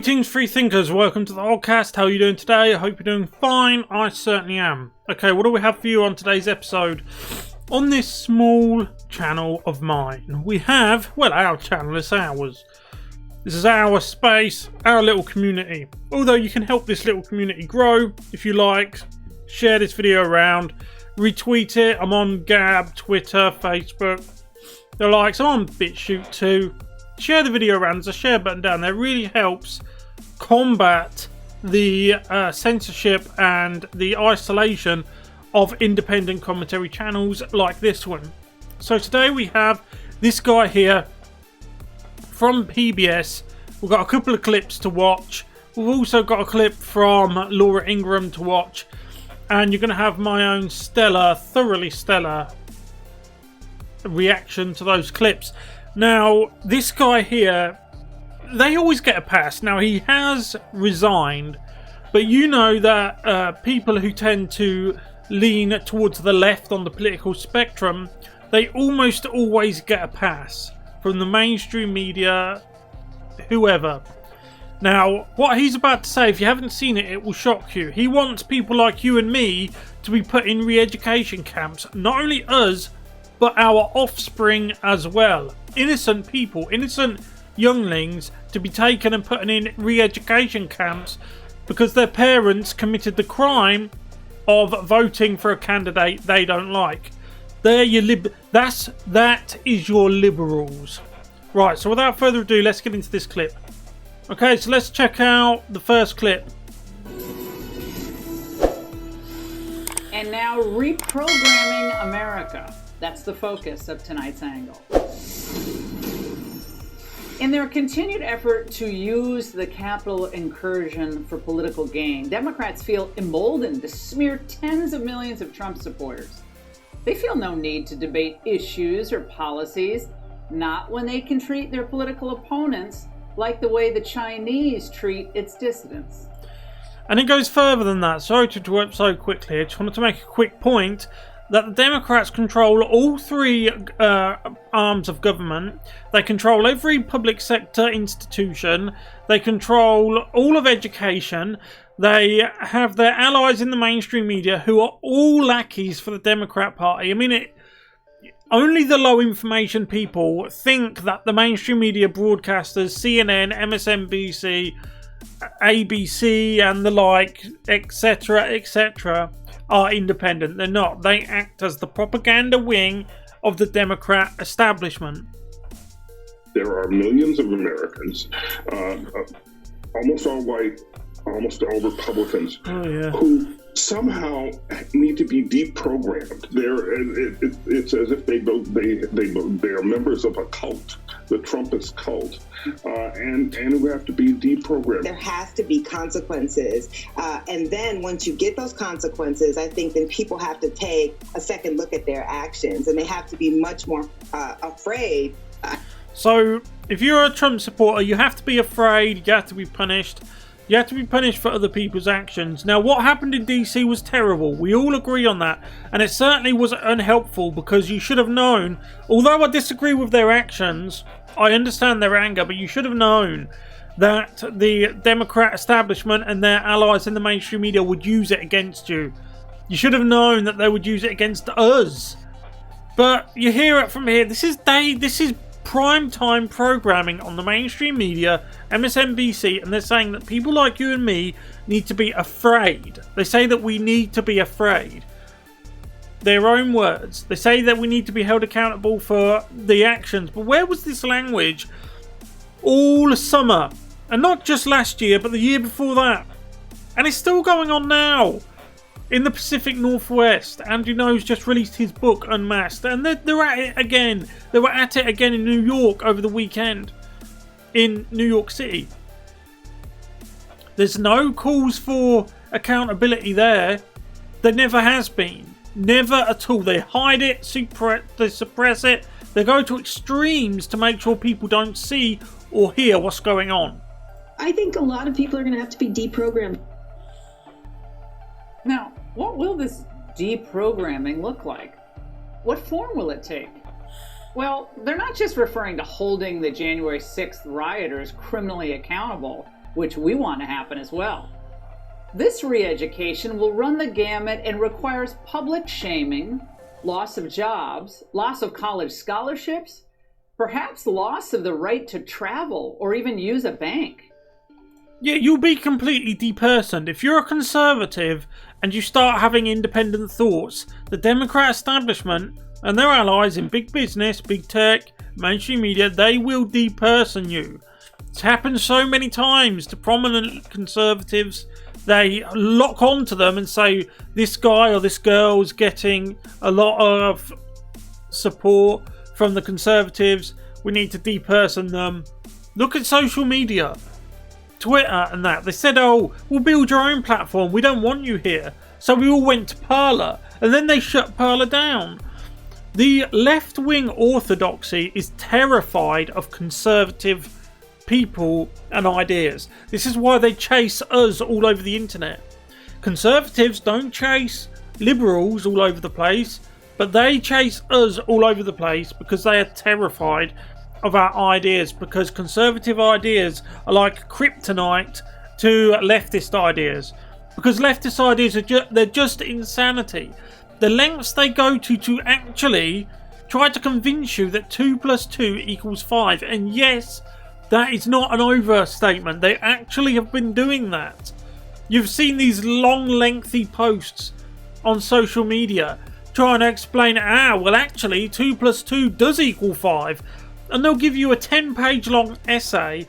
Greetings, free thinkers. Welcome to the Hoggcast. How are you doing today? I hope you're doing fine. I certainly am. Okay, what do we have for you on today's episode? On this small channel of mine, we have, well, our channel, it's ours. This is our space, our little community. Although you can help this little community grow if you like. Share this video around, retweet it. I'm on Gab, Twitter, Facebook, the likes. I'm on BitChute too. Share the video around. There's a share button down there. It really helps combat the censorship and the isolation of independent commentary channels like this one. So today we have this guy here from PBS. We've got a couple of clips to watch. We've also got a clip from Laura Ingraham to watch. And you're going to have my own thoroughly stellar reaction to those clips. Now, this guy here, they always get a pass. Now, he has resigned, but you know that people who tend to lean towards the left on the political spectrum, they almost always get a pass from the mainstream media, whoever. Now, what he's about to say, if you haven't seen it, it will shock you. He wants people like you and me to be put in re-education camps. Not only us, but our offspring as well. Innocent people, innocent younglings to be taken and put in re-education camps because their parents committed the crime of voting for a candidate they don't like. That is your liberals. Right, so without further ado, let's get into this clip. Okay, so let's check out the first clip. And now, Reprogramming America. That's the focus of tonight's angle. In their continued effort to use the Capitol incursion for political gain, Democrats feel emboldened to smear tens of millions of Trump supporters. They feel no need to debate issues or policies, not when they can treat their political opponents like the way the Chinese treat its dissidents. And it goes further than that. Sorry to interrupt so quickly. I just wanted to make a quick point that the Democrats control all three arms of government. They control every public sector institution. They control all of education. They have their allies in the mainstream media who are all lackeys for the Democrat Party. I mean, only the low information people think that the mainstream media broadcasters, CNN, MSNBC, ABC and the like, etc., are independent. They're not. They act as the propaganda wing of the Democrat establishment. There are millions of Americans, almost all white, almost all Republicans, who somehow need to be deprogrammed. It's as if they are members of a cult, the Trumpets Cult, and who have to be deprogrammed. There has to be consequences, and then once you get those consequences, I think then people have to take a second look at their actions, and they have to be much more afraid. So, if you're a Trump supporter, you have to be afraid. You have to be punished. You have to be punished for other people's actions. Now, what happened in DC was terrible. We all agree on that. And it certainly was unhelpful because you should have known, although I disagree with their actions, I understand their anger, but you should have known that the Democrat establishment and their allies in the mainstream media would use it against you. You should have known that they would use it against us. But you hear it from here. This is prime time programming on the mainstream media, MSNBC, and they're saying that people like you and me need to be afraid. They say that we need to be afraid. Their own words. They say that we need to be held accountable for the actions. But where was this language all summer? And not just last year, but the year before that. And it's still going on now. In the Pacific Northwest, Andrew No's just released his book, Unmasked, and they're at it again. They were at it again in New York over the weekend, in New York City. There's no calls for accountability there. There never has been. Never at all. They hide it, they suppress it. They go to extremes to make sure people don't see or hear what's going on. I think a lot of people are going to have to be deprogrammed. Now, what will this deprogramming look like? What form will it take? Well, they're not just referring to holding the January 6th rioters criminally accountable. which we want to happen as well. This re-education will run the gamut and requires public shaming, loss of jobs, loss of college scholarships, perhaps loss of the right to travel or even use a bank. Yeah, you'll be completely depersoned. If you're a conservative and you start having independent thoughts, the Democrat establishment and their allies in big business, big tech, mainstream media, they will deperson you. It's happened so many times to prominent conservatives. They lock onto them and say, this guy or this girl is getting a lot of support from the conservatives. We need to deperson them. Look at social media. Twitter and that. They said, oh, we'll build your own platform. We don't want you here. So we all went to Parler. And then they shut Parler down. The left-wing orthodoxy is terrified of conservative people and ideas. This is why they chase us all over the internet. Conservatives don't chase liberals all over the place, but they chase us all over the place because they are terrified of our ideas, because conservative ideas are like kryptonite to leftist ideas, because leftist ideas are they're just insanity. The lengths they go to actually try to convince you that 2 + 2 = 5, and yes, that is not an overstatement. They actually have been doing that. You've seen these long, lengthy posts on social media trying to explain, well, actually, 2 + 2 does equal 5. And they'll give you a 10-page long essay.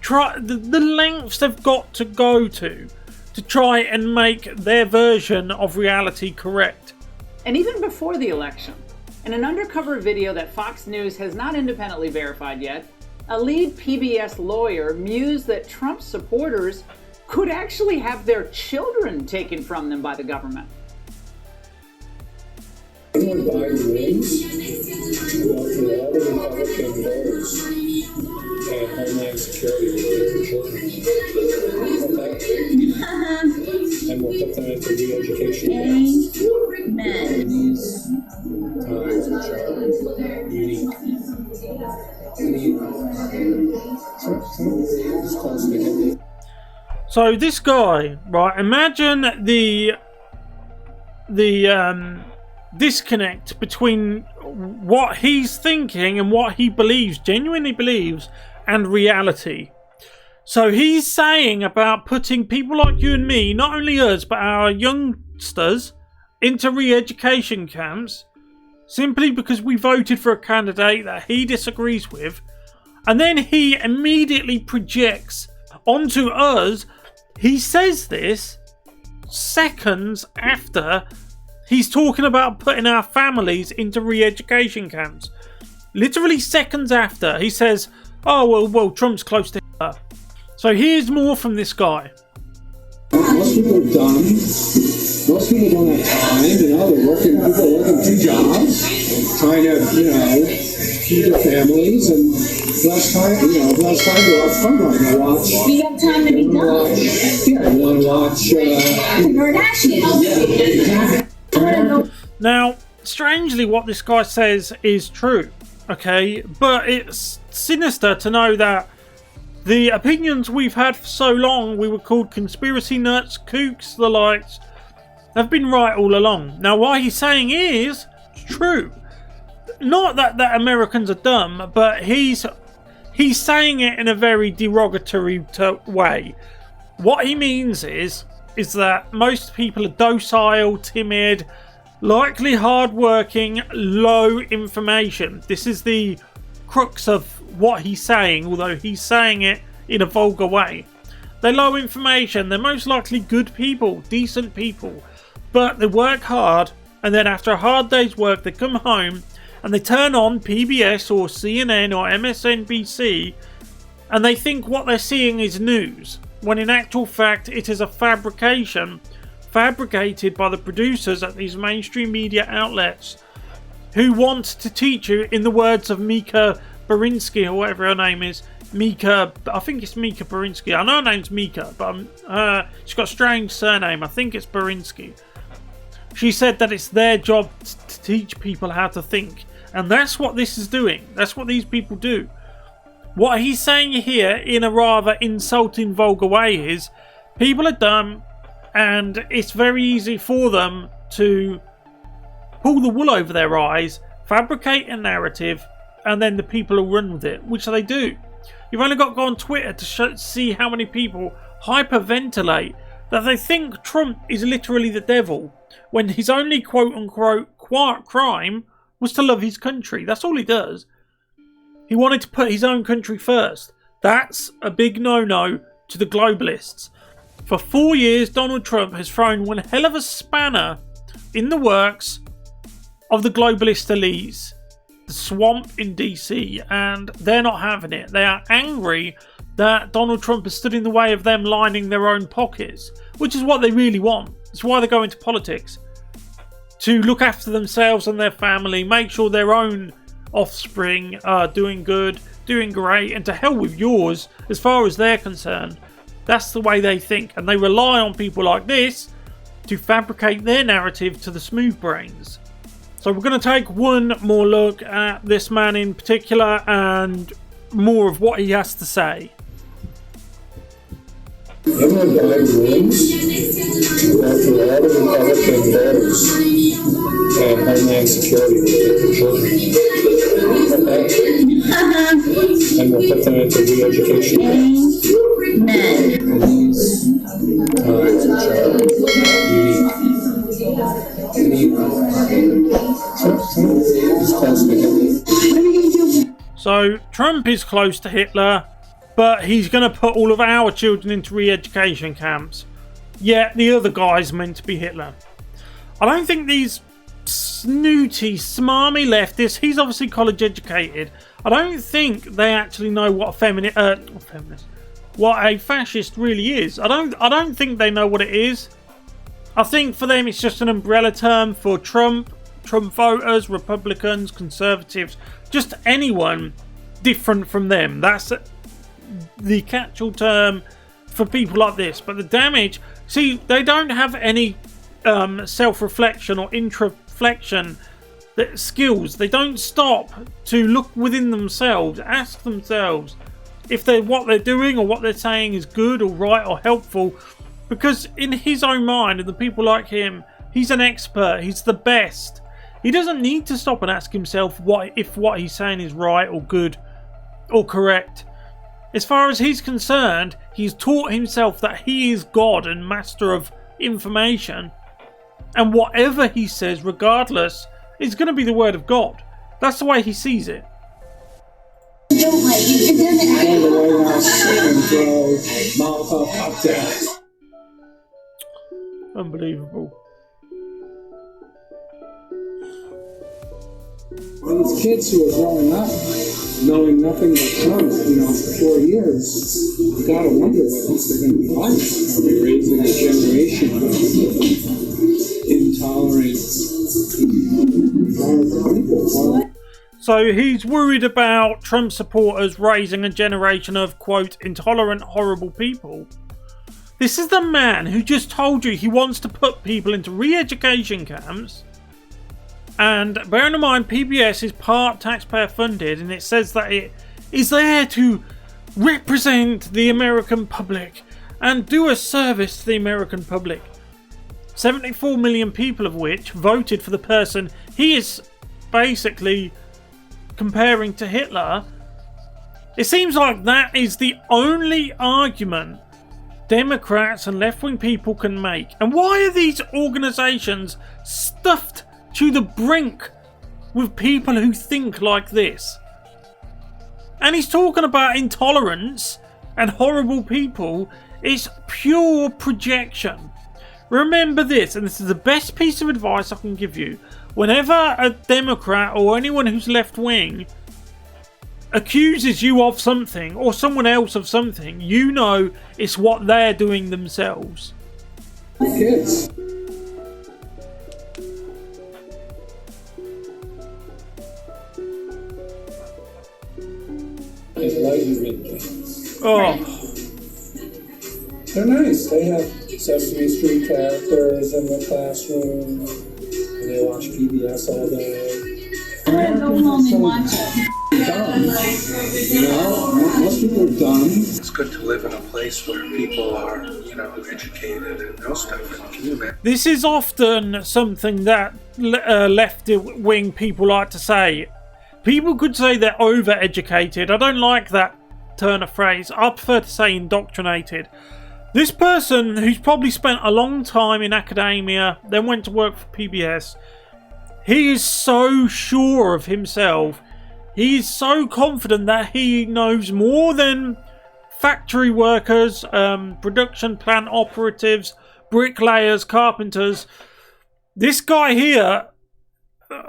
The lengths they've got to go to try and make their version of reality correct. And even before the election, in an undercover video that Fox News has not independently verified yet, a lead PBS lawyer mused that Trump supporters could actually have their children taken from them by the government. Biden wins, well, for all the Republican voters, and Homeland Security will take the children. And we'll put them into re-education camps. Amen. These times which are unique. So this guy, right? Imagine the disconnect between what he's thinking and what he believes, genuinely believes, and reality. So he's saying about putting people like you and me, not only us, but our youngsters, into re-education camps, simply because we voted for a candidate that he disagrees with, and then he immediately projects onto us. He says this seconds after he's talking about putting our families into re-education camps. Literally seconds after, he says, oh, well, Trump's close to Hitler. So here's more from this guy. Most people are dumb. Most people don't have time. They're working, people are working 2 jobs, trying to, feed their families, and less time to go out front right now. Watch. You got time to be dumb. You want to watch. Kardashian. Now, strangely, what this guy says is true, okay? But it's sinister to know that the opinions we've had for so long, we were called conspiracy nuts, kooks, the likes, have been right all along. Now, what he's saying is true. Not that Americans are dumb, but he's saying it in a very derogatory way. What he means is that most people are docile, timid, likely hardworking, low information. This is the crux of what he's saying, although he's saying it in a vulgar way. They're low information, they're most likely good people, decent people, but they work hard, and then after a hard day's work they come home and they turn on PBS or CNN or MSNBC and they think what they're seeing is news, when in actual fact it is a fabrication fabricated by the producers at these mainstream media outlets who want to teach you, in the words of Mika Berinsky or whatever her name is, I think it's Mika Berinsky. I know her name's Mika, but she's got a strange surname. I think it's Berinsky. She said that it's their job to teach people how to think. And that's what this is doing. That's what these people do. What he's saying here in a rather insulting, vulgar way is people are dumb and it's very easy for them to pull the wool over their eyes, fabricate a narrative, and then the people will run with it, which they do. You've only got to go on Twitter to see how many people hyperventilate that they think Trump is literally the devil when his only quote-unquote crime was to love his country. That's all he does. He wanted to put his own country first. That's a big no-no to the globalists. For 4 years, Donald Trump has thrown one hell of a spanner in the works of the globalist elites, the swamp in DC, and they're not having it. They are angry that Donald Trump has stood in the way of them lining their own pockets, which is what they really want. It's why they go into politics. To look after themselves and their family, make sure their own offspring are doing good, doing great, and to hell with yours as far as they're concerned. That's the way they think, and they rely on people like this to fabricate their narrative to the smooth brains. So we're going to take one more look at this man in particular and more of what he has to say. Everyone died rooms after all the Republican voters and Homeland Security will take the children. And we'll put them into re-education camps. And these times So Trump is close to Hitler, but he's going to put all of our children into re-education camps. Yet the other guy's meant to be Hitler. I don't think these snooty, smarmy leftists, he's obviously college educated, I don't think they actually know what what a fascist really is. I don't think they know what it is. I think for them it's just an umbrella term for Trump voters, Republicans, Conservatives, just anyone different from them. That's the catch-all term for people like this. But the damage, see, they don't have any self-reflection or introflection skills. They don't stop to look within themselves, ask themselves if what they're doing or what they're saying is good or right or helpful, because in his own mind and the people like him, he's an expert, he's the best. He doesn't need to stop and ask himself if what he's saying is right or good or correct. As far as he's concerned, he's taught himself that he is God and master of information, and whatever he says, regardless, is going to be the word of God. That's the way he sees it. Don't like it. It doesn't in the White House and throw Molotov cocktails. Unbelievable. Well, these kids who are growing up knowing nothing but Trump, for 4 years, you gotta wonder what else they're gonna be like. Are we raising a generation of intolerant people? So he's worried about Trump supporters raising a generation of, quote, intolerant, horrible people. This is the man who just told you he wants to put people into re-education camps. And bearing in mind, PBS is part taxpayer funded, and it says that it is there to represent the American public and do a service to the American public. 74 million people of which voted for the person he is basically comparing to Hitler. It seems like that is the only argument Democrats and left-wing people can make. And why are these organisations stuffed to the brink with people who think like this? And he's talking about intolerance and horrible people. It's pure projection. Remember this, and this is the best piece of advice I can give you. Whenever a Democrat or anyone who's left-wing accuses you of something or someone else of something, you know it's what they're doing themselves. Kids. Oh, they're nice. They have Sesame Street characters in the classroom, and they watch PBS all day. I go home and watch it. dumb. Most people are dumb. It's good to live in a place where people are, educated and know stuff. Can you imagine? This is often something that left-wing people like to say. People could say they're over-educated. I don't like that turn of phrase. I prefer to say indoctrinated. This person, who's probably spent a long time in academia, then went to work for PBS, he is so sure of himself. He is so confident that he knows more than factory workers, production plant operatives, bricklayers, carpenters. This guy here,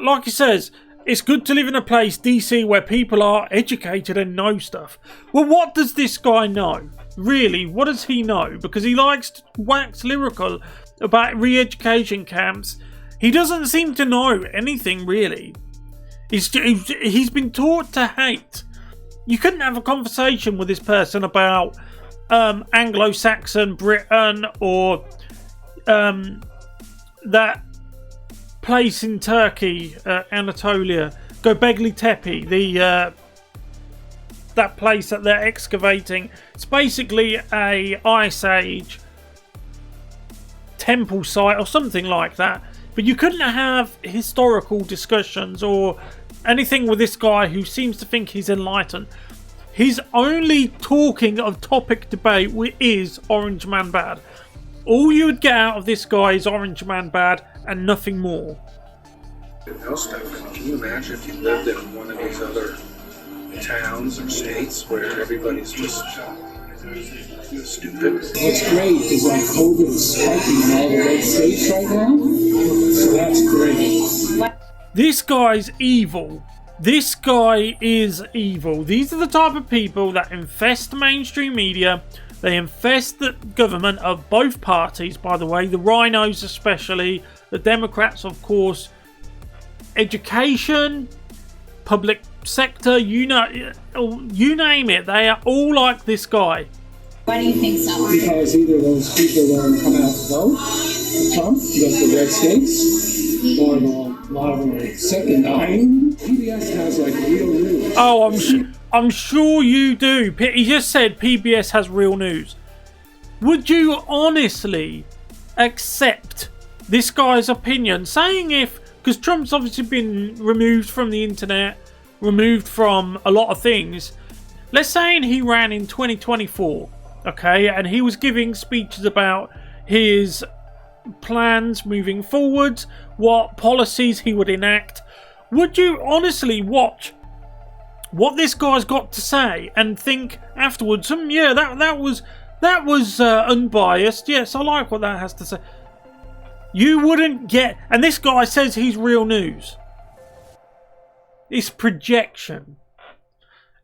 like he says, it's good to live in a place, DC, where people are educated and know stuff. Well, what does this guy know? Really, what does he know? Because he likes to wax lyrical about re-education camps. He doesn't seem to know anything, really. He's been taught to hate. You couldn't have a conversation with this person about Anglo-Saxon Britain or that place in Turkey, Anatolia, Göbekli Tepe, that place that they're excavating. It's basically a Ice Age temple site or something like that. But you couldn't have historical discussions or anything with this guy who seems to think he's enlightened. His only talking of topic debate is Orange Man Bad. All you would get out of this guy is Orange Man Bad and nothing more. Know stuff. Can you imagine if you lived in one of these other towns or states where everybody's just stupid? What's great is like COVID is spiking in all the red states right now, so that's great. This guy's evil. This guy is evil. These are the type of people that infest mainstream media. They infest the government of both parties, by the way, the rhinos especially, the Democrats, of course. Education, public sector, you name it, they are all like this guy. Why do you think so? Because either those people don't come out to vote for Trump, because the red states, or a lot of them are sick and dying. PBS has like real news. Oh, I'm sure you do. He just said PBS has real news. Would you honestly accept this guy's opinion? Saying because Trump's obviously been removed from the internet, removed from a lot of things. Let's say he ran in 2024, okay, and he was giving speeches about his plans moving forwards, what policies he would enact. Would you honestly watch what this guy's got to say and think afterwards, yeah, that was unbiased. Yes, I like what that has to say. You wouldn't get... And this guy says he's real news. It's projection.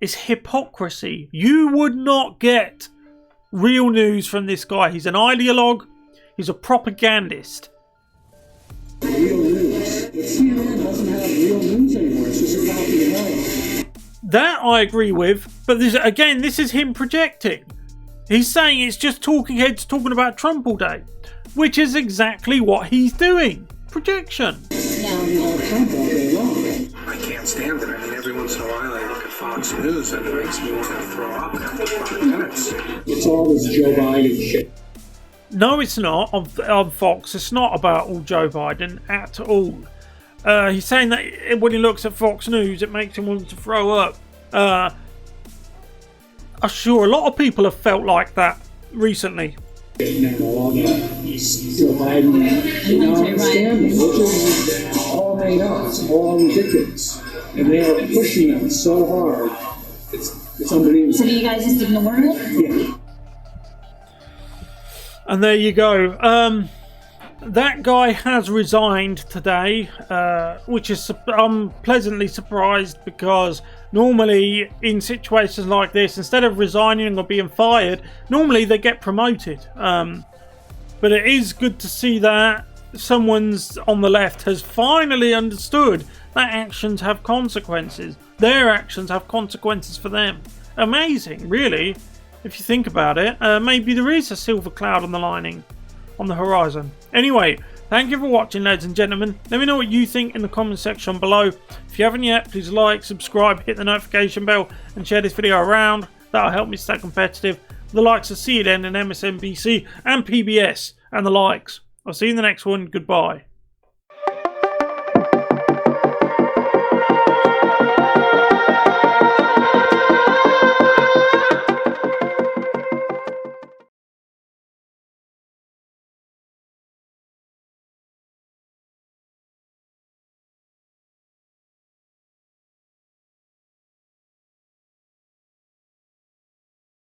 It's hypocrisy. You would not get real news from this guy. He's an ideologue. He's a propagandist. Real news. But CNN doesn't have real news anymore. It's just a copy and paste. That I agree with. But this is him projecting. He's saying it's just talking heads talking about Trump all day. Which is exactly what he's doing. Projection. I can't stand it. I mean, every once in a while I look at Fox News and it makes me want to throw up after 5 minutes. It's all this Joe Biden shit. No, it's not. On Fox, it's not about all Joe Biden at all. He's saying that when he looks at Fox News, it makes him want to throw up. I'm sure a lot of people have felt like that recently. All the Joe Biden scandal, which is all made up, it's all ridiculous, and they are pushing them so hard. It's unbelievable. So do you guys just ignore it? Yeah. And there you go. That guy has resigned today, which is I'm pleasantly surprised because normally in situations like this, instead of resigning or being fired, normally they get promoted. But it is good to see that someone's on the left has finally understood that actions have consequences. Their actions have consequences for them. Amazing, really, if you think about it. Maybe there is a silver cloud on the horizon. Anyway, Thank you for watching, ladies and gentlemen. Let me know what you think in the comment section below. If you haven't yet, please like, subscribe, hit the notification bell, and share this video around. That'll help me stay competitive. The likes of CNN and MSNBC and PBS and the likes. I'll see you in the next one. Goodbye.